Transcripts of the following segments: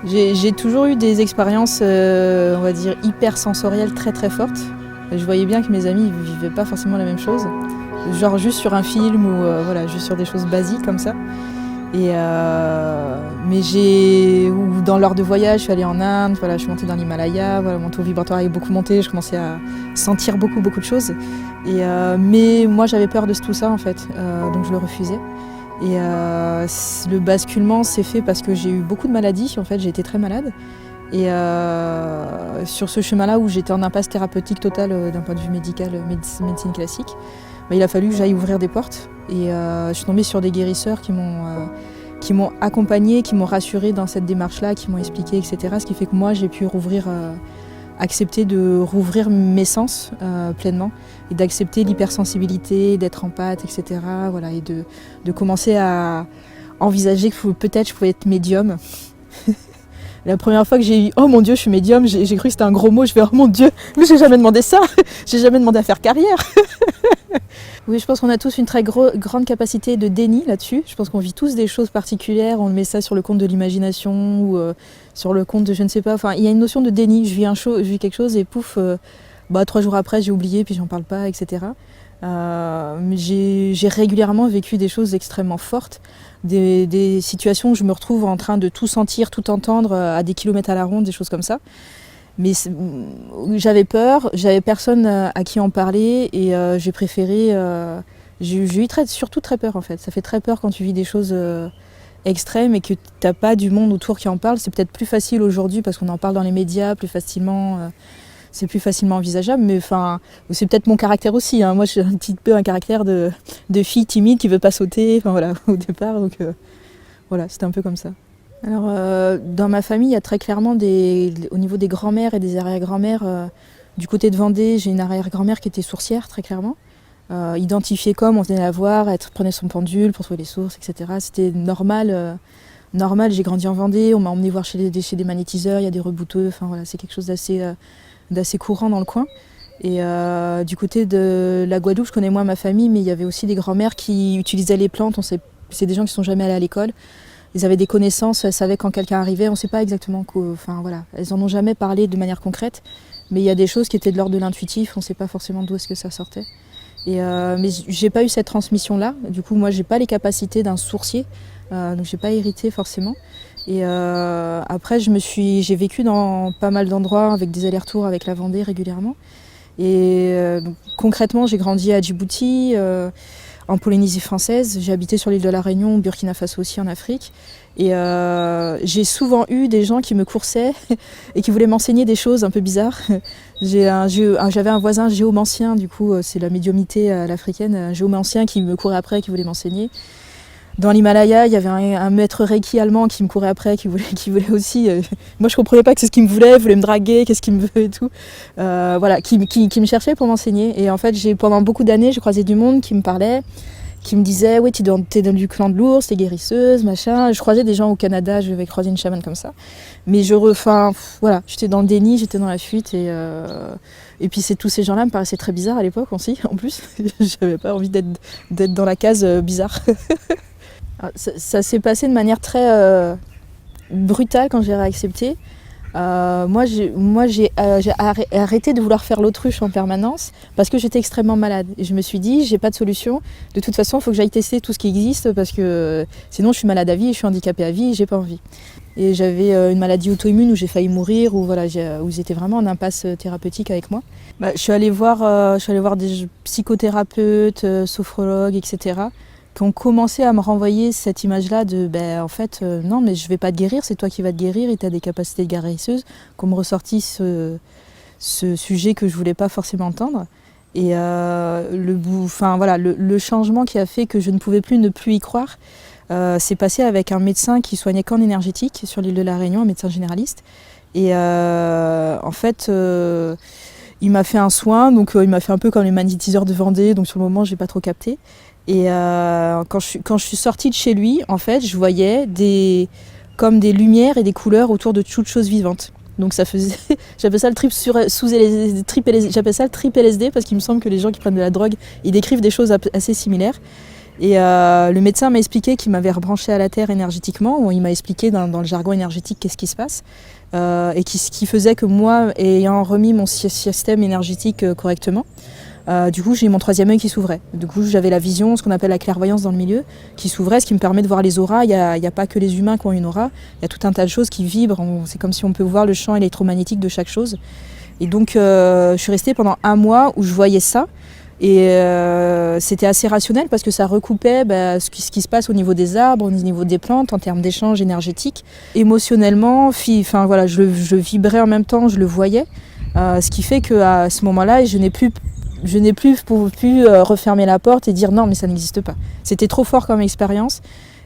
J'ai toujours eu des expériences, on va dire, hyper sensorielles très très fortes. Je voyais bien que mes amis ne vivaient pas forcément la même chose. Genre juste sur un film ou voilà, juste sur des choses basiques comme ça. Ou dans l'heure de voyage, je suis allée en Inde, voilà, je suis montée dans l'Himalaya, voilà, mon taux vibratoire est beaucoup monté, je commençais à sentir beaucoup de choses. Mais moi j'avais peur de tout ça en fait, donc je le refusais. Le basculement s'est fait parce que j'ai eu beaucoup de maladies, en fait, j'ai été très malade. Sur ce chemin-là où j'étais en impasse thérapeutique totale d'un point de vue médical, médecine classique, il a fallu que j'aille ouvrir des portes. Je suis tombée sur des guérisseurs qui m'ont accompagnée, qui m'ont rassurée dans cette démarche-là, qui m'ont expliqué, etc. Ce qui fait que moi, j'ai pu accepter de rouvrir mes sens pleinement et d'accepter l'hypersensibilité, d'être empathe, etc. Voilà, et de commencer à envisager que peut-être je pouvais être médium. La première fois que j'ai eu « Oh mon Dieu, je suis médium », j'ai cru que c'était un gros mot. Je fais « Oh mon Dieu, mais j'ai jamais demandé ça, j'ai jamais demandé à faire carrière ». Oui, je pense qu'on a tous une très grande capacité de déni là-dessus. Je pense qu'on vit tous des choses particulières, on met ça sur le compte de l'imagination ou sur le compte de je ne sais pas. Enfin, il y a une notion de déni. Je vis quelque chose et pouf, 3 jours après j'ai oublié puis j'en parle pas, etc. J'ai régulièrement vécu des choses extrêmement fortes, des situations où je me retrouve en train de tout sentir, tout entendre à des kilomètres à la ronde, des choses comme ça. Mais j'avais peur, j'avais personne à qui en parler et j'ai préféré. J'ai eu surtout très peur en fait. Ça fait très peur quand tu vis des choses extrêmes et que t'as pas du monde autour qui en parle. C'est peut-être plus facile aujourd'hui parce qu'on en parle dans les médias plus facilement. C'est plus facilement envisageable, mais enfin, c'est peut-être mon caractère aussi. Hein. Moi, j'ai un petit peu un caractère de fille timide qui veut pas sauter. Enfin voilà, au départ, donc voilà, c'était un peu comme ça. Alors, dans ma famille, il y a très clairement au niveau des grands-mères et des arrière-grands-mères, du côté de Vendée, j'ai une arrière-grand-mère qui était sourcière, très clairement. Identifiée comme, on venait la voir, elle prenait son pendule pour trouver les sources, etc. C'était normal. Normal, j'ai grandi en Vendée, on m'a emmené voir chez des magnétiseurs, il y a des rebouteux, enfin voilà, c'est quelque chose d'assez courant dans le coin. Et du côté de la Guadeloupe, je connais moins ma famille, mais il y avait aussi des grands-mères qui utilisaient les plantes. C'est des gens qui ne sont jamais allés à l'école. Ils avaient des connaissances, elles savaient quand quelqu'un arrivait, on ne sait pas exactement quoi. Enfin voilà, elles n'en ont jamais parlé de manière concrète, mais il y a des choses qui étaient de l'ordre de l'intuitif, on ne sait pas forcément d'où est-ce que ça sortait. Mais j'ai pas eu cette transmission-là. Du coup, moi, j'ai pas les capacités d'un sourcier, donc j'ai pas hérité forcément. Après, j'ai vécu dans pas mal d'endroits avec des allers-retours avec la Vendée régulièrement. Donc, concrètement, j'ai grandi à Djibouti. En Polynésie française, j'ai habité sur l'île de la Réunion, au Burkina Faso aussi en Afrique. J'ai souvent eu des gens qui me coursaient et qui voulaient m'enseigner des choses un peu bizarres. J'avais un voisin géomancien, du coup c'est la médiumnité à l'africaine, un géomancien qui me courait après, qui voulait m'enseigner. Dans l'Himalaya, il y avait un maître Reiki allemand qui me courait après, qui voulait aussi. Moi, je comprenais pas que c'est ce qu'il me voulait me draguer, qu'est-ce qu'il me veut et tout. Voilà, qui me cherchait pour m'enseigner. Et en fait, pendant beaucoup d'années, j'ai croisé du monde qui me parlait, qui me disait, oui, t'es dans du clan de l'ours, t'es guérisseuse, machin. Je croisais des gens au Canada, je vais croiser une chamane comme ça. Mais voilà, j'étais dans le déni, j'étais dans la fuite et puis tous ces gens-là me paraissaient très bizarres à l'époque aussi. En plus, j'avais pas envie d'être dans la case bizarre. Ça s'est passé de manière très brutale quand j'ai réaccepté. Moi, j'ai arrêté de vouloir faire l'autruche en permanence parce que j'étais extrêmement malade. Et je me suis dit, j'ai pas de solution. De toute façon, il faut que j'aille tester tout ce qui existe parce que sinon, je suis malade à vie, je suis handicapée à vie et j'ai pas envie. Et j'avais une maladie auto-immune où j'ai failli mourir, où ils étaient vraiment en impasse thérapeutique avec moi. Je suis allée voir des psychothérapeutes, sophrologues, etc., qui ont commencé à me renvoyer cette image-là de non, mais je vais pas te guérir, c'est toi qui vas te guérir et tu as des capacités de guérisseuse, qu'on me ressortit ce sujet que je voulais pas forcément entendre. Et le changement qui a fait que je ne pouvais plus ne plus y croire, c'est passé avec un médecin qui soignait qu'en énergétique sur l'île de la Réunion, un médecin généraliste. Et en fait, il m'a fait un soin, donc il m'a fait un peu comme les magnétiseurs de Vendée, donc sur le moment, j'ai pas trop capté. Et quand je suis sortie de chez lui, en fait, je voyais comme des lumières et des couleurs autour de toute chose vivante. Donc ça faisait, j'appelle ça le trip LSD parce qu'il me semble que les gens qui prennent de la drogue, ils décrivent des choses assez similaires. Et le médecin m'a expliqué qu'il m'avait rebranché à la terre énergétiquement, où il m'a expliqué dans le jargon énergétique qu'est-ce qui se passe, et ce qui faisait que moi, ayant remis mon système énergétique correctement, du coup j'ai eu mon troisième œil qui s'ouvrait. Du coup j'avais la vision, ce qu'on appelle la clairvoyance dans le milieu, qui s'ouvrait, ce qui me permet de voir les auras. Il y a pas que les humains qui ont une aura, il y a tout un tas de choses qui vibrent, c'est comme si on peut voir le champ électromagnétique de chaque chose. Et donc je suis restée pendant 1 mois où je voyais ça. Et c'était assez rationnel parce que ça recoupait ce qui se passe au niveau des arbres, au niveau des plantes, en termes d'échanges énergétiques. Émotionnellement, voilà, je vibrais en même temps, je le voyais. Ce qui fait qu'à ce moment-là, je n'ai plus pu refermer la porte et dire non, mais ça n'existe pas. C'était trop fort comme expérience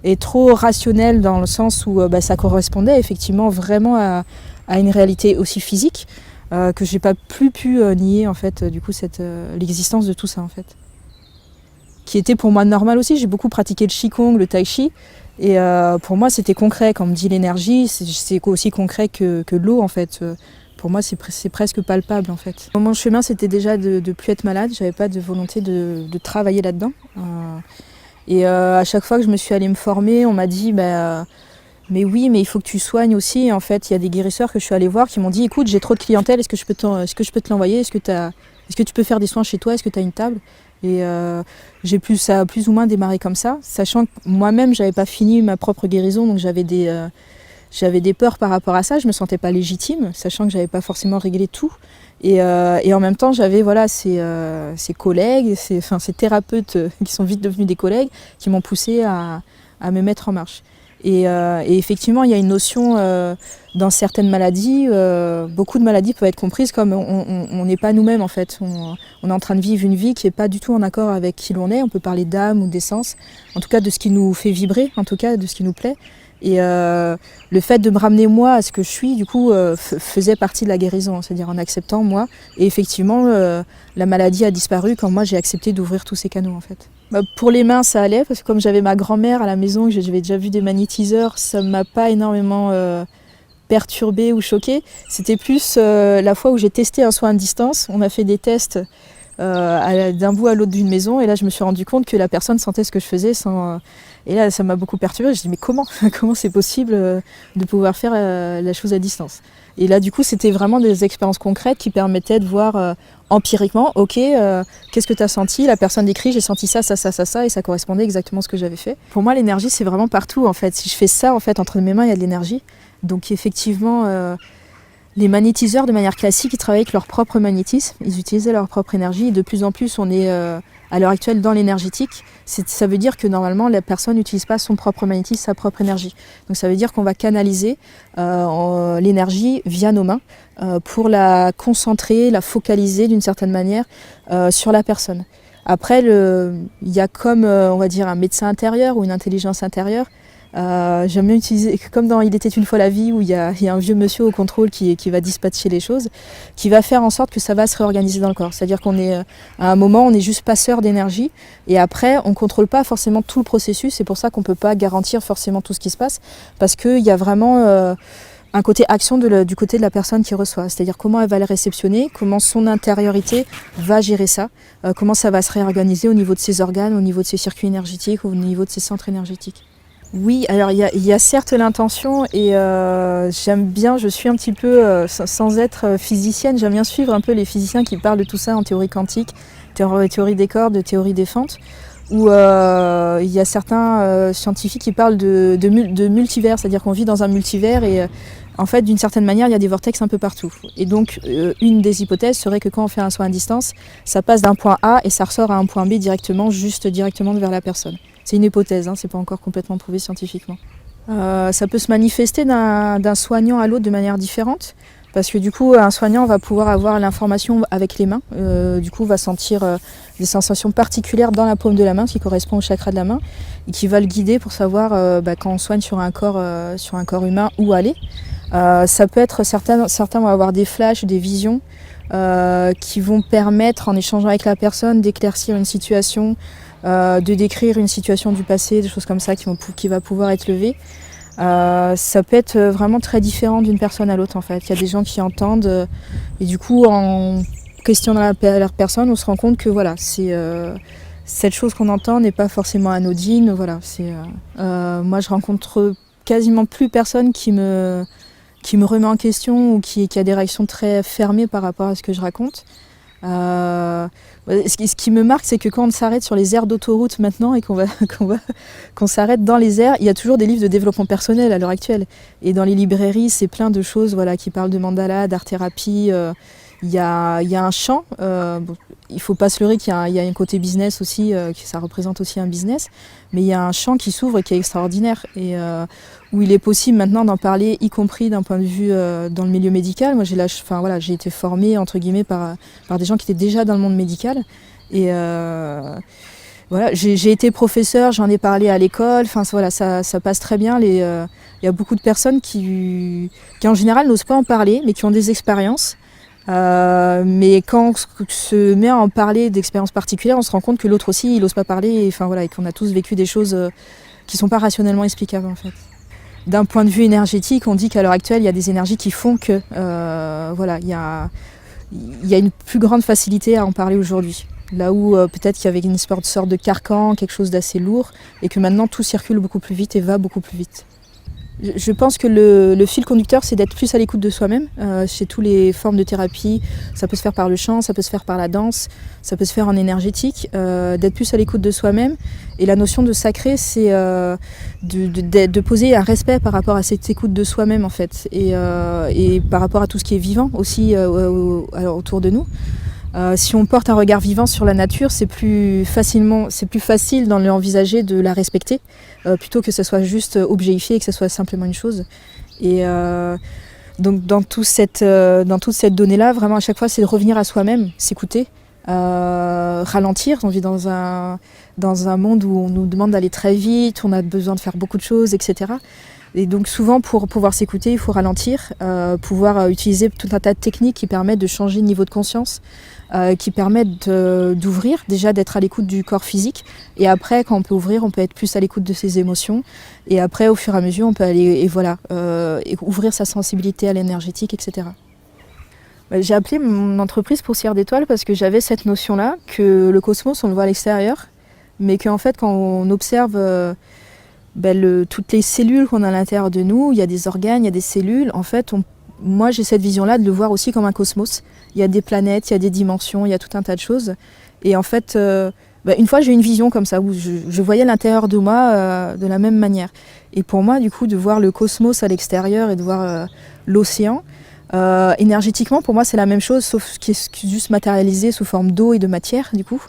et trop rationnel dans le sens où ça correspondait effectivement vraiment à une réalité aussi physique. Que j'ai pas plus pu nier en fait du coup l'existence de tout ça en fait, qui était pour moi normal aussi. J'ai beaucoup pratiqué le qigong, le tai chi, et pour moi c'était concret. Quand on me dit l'énergie, c'est aussi concret que l'eau en fait. Pour moi c'est presque palpable en fait. Mon chemin c'était déjà de plus être malade. J'avais pas de volonté de travailler là-dedans, et à chaque fois que je me suis allée me former, on m'a dit mais oui, mais il faut que tu soignes aussi. Et en fait, il y a des guérisseurs que je suis allée voir qui m'ont dit écoute, j'ai trop de clientèle, est-ce que je peux te l'envoyer, est-ce que tu peux faire des soins chez toi, est-ce que tu as une table? Et ça a plus ou moins démarré comme ça, sachant que moi-même, j'avais pas fini ma propre guérison, donc j'avais des peurs par rapport à ça, je me sentais pas légitime, sachant que j'avais pas forcément réglé tout. Et en même temps, j'avais ces collègues, ces thérapeutes qui sont vite devenus des collègues, qui m'ont poussé à me mettre en marche. Et effectivement, il y a une notion dans certaines maladies, beaucoup de maladies peuvent être comprises comme on n'est pas nous-mêmes en fait. On est en train de vivre une vie qui n'est pas du tout en accord avec qui l'on est. On peut parler d'âme ou d'essence, en tout cas de ce qui nous fait vibrer, en tout cas de ce qui nous plaît. Et le fait de me ramener moi à ce que je suis, du coup, faisait partie de la guérison, c'est-à-dire en acceptant moi. Et effectivement, la maladie a disparu quand moi j'ai accepté d'ouvrir tous ces canaux en fait. Pour les mains, ça allait, parce que comme j'avais ma grand-mère à la maison, que j'avais déjà vu des magnétiseurs, ça ne m'a pas énormément perturbée ou choquée. C'était plus la fois où j'ai testé un soin à distance. On a fait des tests d'un bout à l'autre d'une maison, et là je me suis rendu compte que la personne sentait ce que je faisais sans... Et là ça m'a beaucoup perturbée. Je me dis mais comment c'est possible de pouvoir faire la chose à distance? Et là du coup c'était vraiment des expériences concrètes qui permettaient de voir empiriquement, ok, qu'est-ce que tu as senti? La personne décrit, j'ai senti ça, et ça correspondait exactement à ce que j'avais fait. Pour moi l'énergie c'est vraiment partout en fait. Si je fais ça en fait, entre mes mains il y a de l'énergie. Donc effectivement les magnétiseurs de manière classique, ils travaillent avec leur propre magnétisme, ils utilisaient leur propre énergie, et de plus en plus on est à l'heure actuelle dans l'énergétique. Ça veut dire que normalement la personne n'utilise pas son propre magnétisme, sa propre énergie. Donc ça veut dire qu'on va canaliser l'énergie via nos mains pour la concentrer, la focaliser d'une certaine manière sur la personne. Après, il y a comme on va dire un médecin intérieur ou une intelligence intérieure. J'aime bien utiliser, comme dans Il était une fois la vie, où il y a un vieux monsieur au contrôle qui va dispatcher les choses, qui va faire en sorte que ça va se réorganiser dans le corps. C'est-à-dire qu'on est, à un moment, on est juste passeur d'énergie, et après, on ne contrôle pas forcément tout le processus. C'est pour ça qu'on ne peut pas garantir forcément tout ce qui se passe, parce qu'il y a vraiment un côté action du côté de la personne qui reçoit. C'est-à-dire comment elle va le réceptionner, comment son intériorité va gérer ça, comment ça va se réorganiser au niveau de ses organes, au niveau de ses circuits énergétiques, au niveau de ses centres énergétiques. Oui, alors il y a certes l'intention, et j'aime bien, je suis un petit peu, sans être physicienne, j'aime bien suivre un peu les physiciens qui parlent de tout ça en théorie quantique, théorie des cordes, théorie des fentes, où il y a certains scientifiques qui parlent de multivers, c'est-à-dire qu'on vit dans un multivers, et en fait d'une certaine manière il y a des vortex un peu partout. Et donc une des hypothèses serait que quand on fait un soin à distance, ça passe d'un point A et ça ressort à un point B directement vers la personne. C'est une hypothèse, c'est pas encore complètement prouvé scientifiquement. Ça peut se manifester d'un soignant à l'autre de manière différente, parce que du coup un soignant va pouvoir avoir l'information avec les mains, du coup va sentir des sensations particulières dans la paume de la main, qui correspond au chakra de la main, et qui va le guider pour savoir quand on soigne sur un corps humain où aller. Ça peut être certains vont avoir des flashs, des visions qui vont permettre, en échangeant avec la personne, d'éclaircir une situation, de décrire une situation du passé, des choses comme ça qui va pouvoir être levée. Ça peut être vraiment très différent d'une personne à l'autre en fait. Il y a des gens qui entendent et du coup en questionnant la personne, on se rend compte que voilà, cette chose qu'on entend n'est pas forcément anodine. Voilà, moi je rencontre quasiment plus personne qui me remet en question ou qui a des réactions très fermées par rapport à ce que je raconte. Ce qui me marque, c'est que quand on s'arrête sur les aires d'autoroute maintenant et qu'on s'arrête dans les aires, il y a toujours des livres de développement personnel à l'heure actuelle. Et dans les librairies, c'est plein de choses qui parlent de mandala, d'art-thérapie. Il y a un champ. Il ne faut pas se leurrer qu'il y a un côté business aussi, que ça représente aussi un business. Mais il y a un champ qui s'ouvre et qui est extraordinaire. Et où il est possible maintenant d'en parler, y compris d'un point de vue dans le milieu médical. Moi, j'ai été formée entre guillemets par des gens qui étaient déjà dans le monde médical. Et j'ai été professeure, j'en ai parlé à l'école. Ça passe très bien. Il y a beaucoup de personnes qui en général n'osent pas en parler, mais qui ont des expériences. Mais quand on se met à en parler d'expériences particulières, on se rend compte que l'autre aussi, il n'ose pas parler. Et qu'on a tous vécu des choses qui ne sont pas rationnellement explicables en fait. D'un point de vue énergétique, on dit qu'à l'heure actuelle, il y a des énergies qui font que il y a une plus grande facilité à en parler aujourd'hui. Là où peut-être qu'il y avait une sorte de carcan, quelque chose d'assez lourd, et que maintenant tout circule beaucoup plus vite et va beaucoup plus vite. Je pense que le fil conducteur, c'est d'être plus à l'écoute de soi-même. Chez toutes les formes de thérapie, ça peut se faire par le chant, ça peut se faire par la danse, ça peut se faire en énergétique, d'être plus à l'écoute de soi-même. Et la notion de sacré, c'est de poser un respect par rapport à cette écoute de soi-même en fait, et par rapport à tout ce qui est vivant aussi autour de nous. Si on porte un regard vivant sur la nature, c'est plus facile d'en l'envisager, de la respecter, plutôt que ce soit juste objet-ifié et que ce soit simplement une chose. Et donc dans toute cette donnée-là, vraiment à chaque fois, c'est de revenir à soi-même, s'écouter, ralentir. On vit dans un monde où on nous demande d'aller très vite, on a besoin de faire beaucoup de choses, etc. Et donc souvent, pour pouvoir s'écouter, il faut ralentir, pouvoir utiliser tout un tas de techniques qui permettent de changer de niveau de conscience, qui permettent d'ouvrir, déjà d'être à l'écoute du corps physique. Et après, quand on peut ouvrir, on peut être plus à l'écoute de ses émotions. Et après, au fur et à mesure, on peut aller et ouvrir sa sensibilité à l'énergétique, etc. J'ai appelé mon entreprise Poussière d'étoiles parce que j'avais cette notion-là, que le cosmos, on le voit à l'extérieur, mais qu'en fait, quand on observe toutes les cellules qu'on a à l'intérieur de nous, il y a des organes, il y a des cellules. En fait, moi, j'ai cette vision-là de le voir aussi comme un cosmos. Il y a des planètes, il y a des dimensions, il y a tout un tas de choses. Et en fait, une fois, j'ai eu une vision comme ça, où je voyais l'intérieur de moi de la même manière. Et pour moi, du coup, de voir le cosmos à l'extérieur et de voir l'océan, énergétiquement, pour moi, c'est la même chose, sauf qui est juste matérialisé sous forme d'eau et de matière, du coup.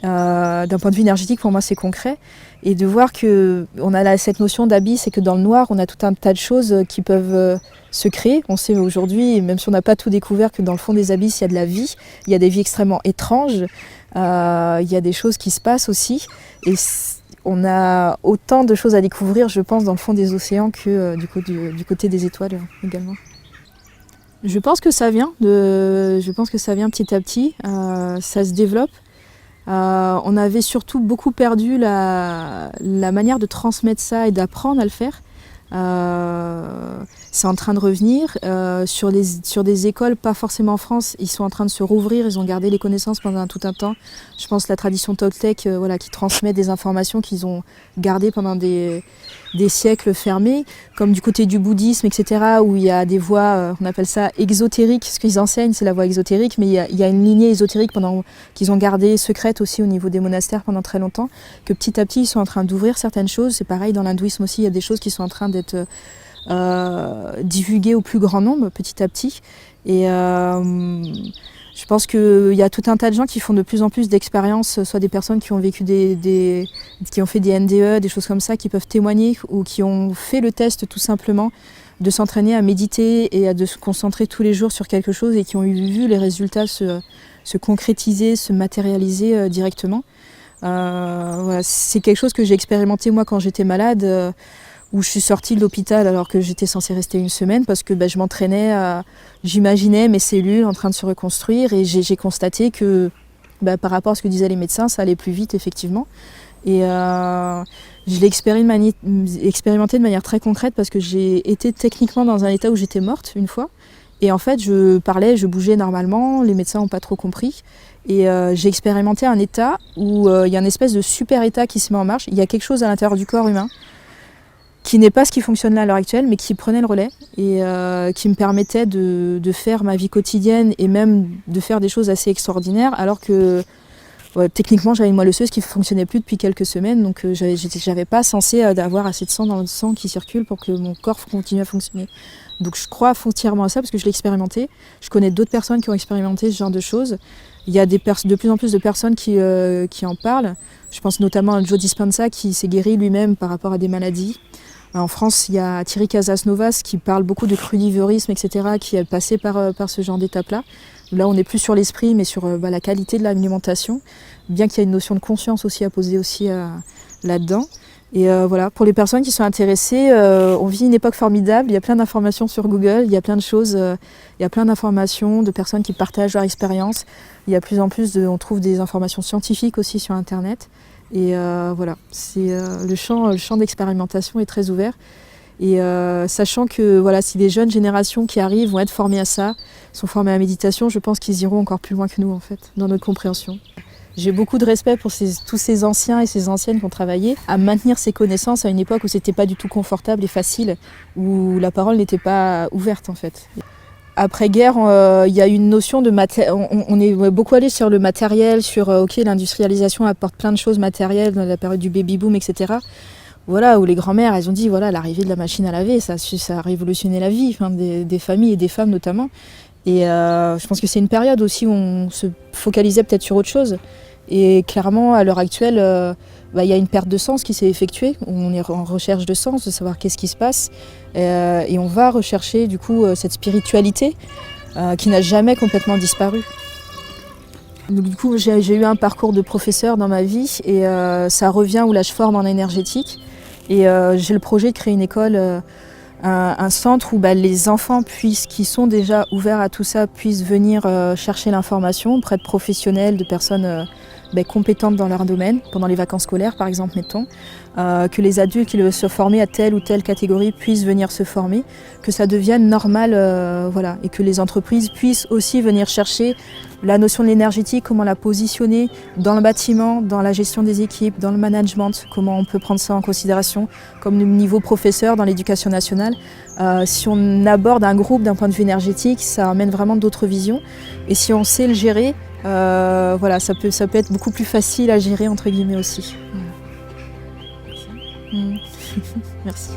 D'un point de vue énergétique, pour moi, c'est concret. Et de voir qu'on a cette notion d'abysse et que dans le noir, on a tout un tas de choses qui peuvent se créer. On sait aujourd'hui, même si on n'a pas tout découvert, que dans le fond des abysses, il y a de la vie. Il y a des vies extrêmement étranges. Il y a des choses qui se passent aussi. Et on a autant de choses à découvrir, je pense, dans le fond des océans que du côté des étoiles également. Je pense que ça vient petit à petit. Ça se développe. On avait surtout beaucoup perdu la manière de transmettre ça et d'apprendre à le faire. C'est en train de revenir. Sur des écoles, pas forcément en France, ils sont en train de se rouvrir, ils ont gardé les connaissances pendant tout un temps. Je pense la tradition Toltec qui transmet des informations qu'ils ont gardées pendant des siècles fermés, comme du côté du bouddhisme, etc., où il y a des voies, on appelle ça exotériques. Ce qu'ils enseignent, c'est la voie exotérique, mais il y a une lignée ésotérique qu'ils ont gardée secrète aussi au niveau des monastères pendant très longtemps, que petit à petit, ils sont en train d'ouvrir certaines choses. C'est pareil, dans l'hindouisme aussi, il y a des choses qui sont en train d'être divulguées au plus grand nombre, petit à petit. Et je pense qu'il y a tout un tas de gens qui font de plus en plus d'expériences, soit des personnes qui ont vécu qui ont fait des NDE, des choses comme ça, qui peuvent témoigner ou qui ont fait le test tout simplement de s'entraîner à méditer et de se concentrer tous les jours sur quelque chose et qui ont vu les résultats se concrétiser, se matérialiser directement. C'est quelque chose que j'ai expérimenté moi quand j'étais malade, où je suis sortie de l'hôpital alors que j'étais censée rester une semaine parce que je m'entraînais, j'imaginais mes cellules en train de se reconstruire et j'ai constaté que par rapport à ce que disaient les médecins, ça allait plus vite effectivement. Et je l'ai expérimenté de manière très concrète parce que j'ai été techniquement dans un état où j'étais morte une fois. Et en fait, je parlais, je bougeais normalement, les médecins n'ont pas trop compris. Et j'ai expérimenté un état où il y a une espèce de super état qui se met en marche. Il y a quelque chose à l'intérieur du corps humain qui n'est pas ce qui fonctionne là à l'heure actuelle, mais qui prenait le relais et qui me permettait de faire ma vie quotidienne et même de faire des choses assez extraordinaires, alors que techniquement j'avais une moelle osseuse qui ne fonctionnait plus depuis quelques semaines, donc j'avais pas censé avoir assez de sang dans le sang qui circule pour que mon corps continue à fonctionner. Donc je crois foncièrement à ça parce que je l'ai expérimenté. Je connais d'autres personnes qui ont expérimenté ce genre de choses. Il y a de plus en plus de personnes qui en parlent. Je pense notamment à Joe Dispenza qui s'est guéri lui-même par rapport à des maladies. En France, il y a Thierry Casasnovas qui parle beaucoup de crudivorisme, etc., qui est passé par ce genre d'étape-là. Là, on n'est plus sur l'esprit, mais sur la qualité de l'alimentation, bien qu'il y ait une notion de conscience aussi à poser aussi là-dedans. Et voilà, pour les personnes qui sont intéressées, on vit une époque formidable, il y a plein d'informations sur Google, il y a plein de choses, il y a plein d'informations de personnes qui partagent leur expérience. Il y a de plus en plus, on trouve des informations scientifiques aussi sur Internet. Et voilà, le champ d'expérimentation est très ouvert. Et sachant que voilà, si les jeunes générations qui arrivent vont être formées à ça, sont formées à la méditation, je pense qu'ils iront encore plus loin que nous en fait, dans notre compréhension. J'ai beaucoup de respect pour tous ces anciens et ces anciennes qui ont travaillé à maintenir ces connaissances à une époque où c'était pas du tout confortable et facile, où la parole n'était pas ouverte en fait. Après-guerre, il y a une notion de on est beaucoup allé sur le matériel, sur ok, l'industrialisation apporte plein de choses matérielles dans la période du baby-boom, etc. Voilà, où les grand-mères, elles ont dit voilà, l'arrivée de la machine à laver, ça a révolutionné la vie, enfin, des familles et des femmes notamment. Et je pense que c'est une période aussi où on se focalisait peut-être sur autre chose. Et clairement, à l'heure actuelle, y a une perte de sens qui s'est effectuée. On est en recherche de sens, de savoir qu'est-ce qui se passe. Et on va rechercher du coup cette spiritualité qui n'a jamais complètement disparu. Donc, du coup, j'ai eu un parcours de professeur dans ma vie et ça revient où là je forme en énergétique. Et j'ai le projet de créer une école, un centre où les enfants qui sont déjà ouverts à tout ça puissent venir chercher l'information auprès de professionnels, de personnes compétentes dans leur domaine, pendant les vacances scolaires par exemple, mettons, que les adultes qui veulent se former à telle ou telle catégorie puissent venir se former, que ça devienne normal, voilà, et que les entreprises puissent aussi venir chercher la notion de l'énergétique, comment la positionner dans le bâtiment, dans la gestion des équipes, dans le management, comment on peut prendre ça en considération, comme niveau professeur dans l'éducation nationale. Si on aborde un groupe d'un point de vue énergétique, ça amène vraiment d'autres visions. Et si on sait le gérer, voilà, ça peut être beaucoup plus facile à gérer entre guillemets aussi. Merci. Merci.